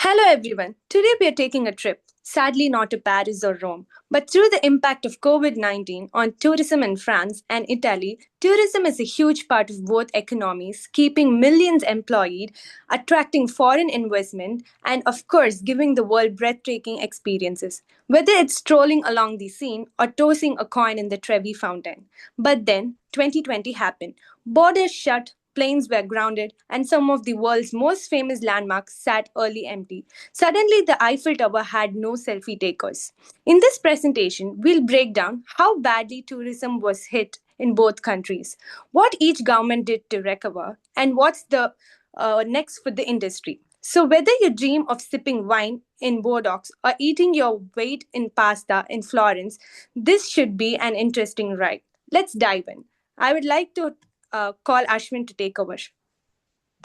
Hello everyone. Today we are taking a trip, sadly not to Paris or Rome, but through the impact of COVID-19 on tourism in France and Italy. Tourism is a huge part of both economies, keeping millions employed, attracting foreign investment, and of course giving the world breathtaking experiences, whether it's strolling along the Seine or tossing a coin in the Trevi fountain. But then 2020 happened. Borders shut, planes were grounded, and some of the world's most famous landmarks sat early empty. Suddenly, the Eiffel Tower had no selfie takers. In this presentation, we'll break down how badly tourism was hit in both countries, what each government did to recover, and what's the next for the industry. So, whether you dream of sipping wine in Bordeaux or eating your weight in pasta in Florence, this should be an interesting ride. Let's dive in. I would like to call Ashwin to take over.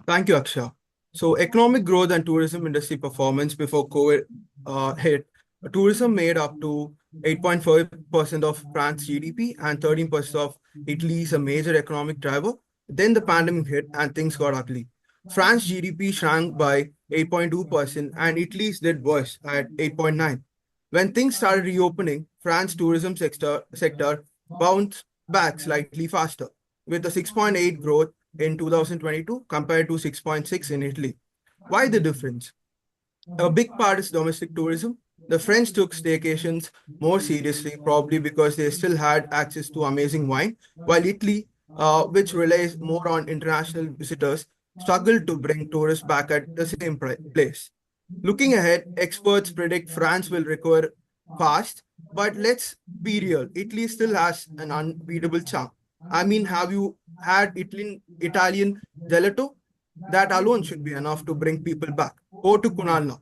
Thank you, Aksha. So, economic growth and tourism industry performance before COVID hit, tourism made up to 8.5% of France's GDP and 13% of Italy's a major economic driver. Then the pandemic hit and things got ugly. France's GDP shrank by 8.2% and Italy's did worse at 8.9%. When things started reopening, France's tourism sector bounced back slightly faster, with a 6.8 growth in 2022 compared to 6.6 in Italy. Why the difference? A big part is domestic tourism. The French took staycations more seriously, probably because they still had access to amazing wine, while Italy, which relies more on international visitors, struggled to bring tourists back at the same place. Looking ahead, experts predict France will recover fast, but let's be real, Italy still has an unbeatable charm. I mean, have you had Italian gelato? That alone should be enough to bring people back. Go to Kunal now.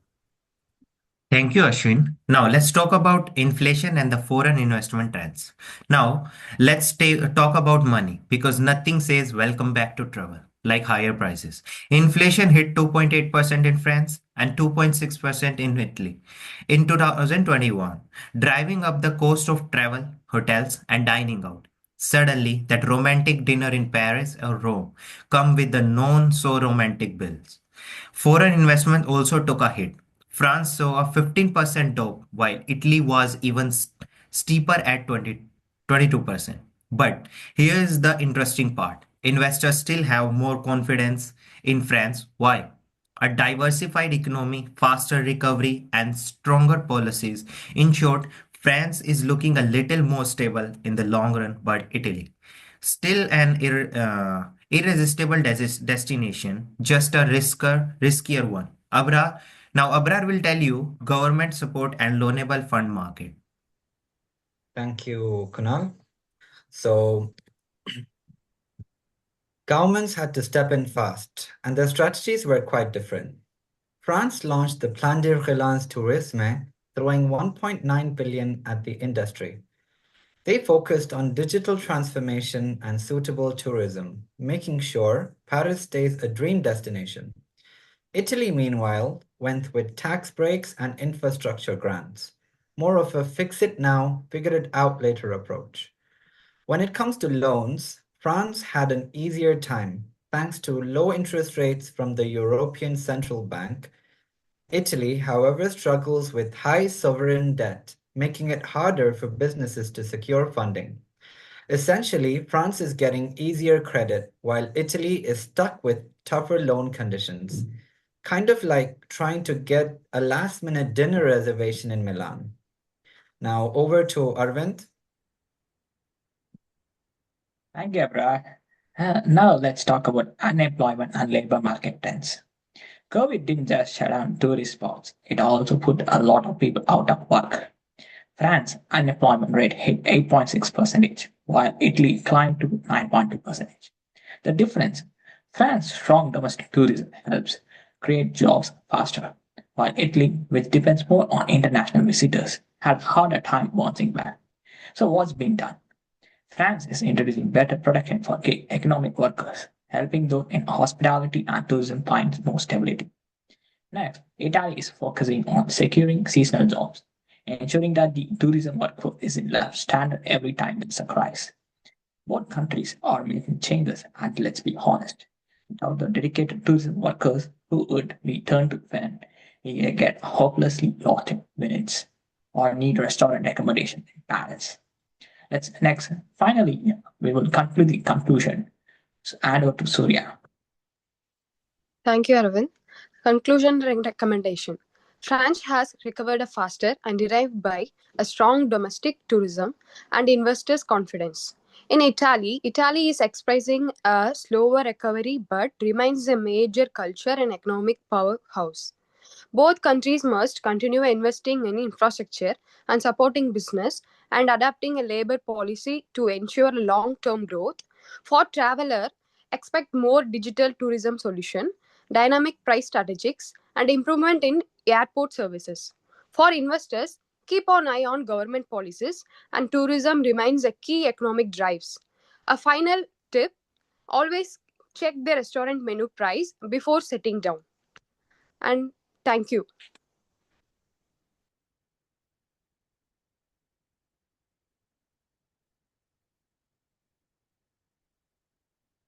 Thank you, Ashwin. Now, let's talk about inflation and the foreign investment trends. Now, let's talk about money because nothing says welcome back to travel like higher prices. Inflation hit 2.8% in France and 2.6% in Italy in 2021, driving up the cost of travel, hotels, and dining out. Suddenly, that romantic dinner in Paris or Rome come with the non so romantic bills. Foreign investment also took a hit. France saw a 15% drop, while Italy was even steeper at 22%. But here's the interesting part. Investors still have more confidence in France. Why? A diversified economy, faster recovery, and stronger policies. In short, France is looking a little more stable in the long run, but Italy still an irresistible destination, just a riskier one. Abrar will tell you government support and loanable fund market. Thank you, Kunal. So, governments had to step in fast, and their strategies were quite different. France launched the Plan de Relance Tourisme, throwing 1.9 billion at the industry. They focused on digital transformation and suitable tourism, making sure Paris stays a dream destination. Italy, meanwhile, went with tax breaks and infrastructure grants, more of a fix it now, figure it out later approach. When it comes to loans, France had an easier time thanks to low interest rates from the European Central Bank. Italy, however, struggles with high sovereign debt, making it harder for businesses to secure funding. Essentially, France is getting easier credit while Italy is stuck with tougher loan conditions, kind of like trying to get a last-minute dinner reservation in Milan. Now over to Arvind. Thank you, Abrar. Now let's talk about unemployment and labor market trends. COVID didn't just shut down tourist spots, it also put a lot of people out of work. France unemployment rate hit 8.6%, while Italy climbed to 9.2%. The difference, France's strong domestic tourism helps create jobs faster, while Italy, which depends more on international visitors, had a harder time bouncing back. So what's being done? France is introducing better protection for gig economic workers, helping those in hospitality and tourism find more stability. Next, Italy is focusing on securing seasonal jobs, ensuring that the tourism workforce isn't left stranded every time there's a crisis. Both countries are making changes, and let's be honest, without the dedicated tourism workers who would be turned to fend, You get hopelessly lost in minutes or need restaurant accommodation in Paris. Finally, we will conclude the conclusion. So hand over to Surya. Thank you, Arvind. Conclusion and recommendation. France has recovered faster and derived by a strong domestic tourism and investors' confidence. In Italy, Italy is experiencing a slower recovery but remains a major culture and economic powerhouse. Both countries must continue investing in infrastructure and supporting business and adapting a labor policy to ensure long-term growth. For traveler, expect more digital tourism solution, dynamic price strategies, and improvement in airport services. For investors, keep an eye on government policies and tourism remains a key economic drives. A final tip, always check the restaurant menu price before sitting down. And thank you.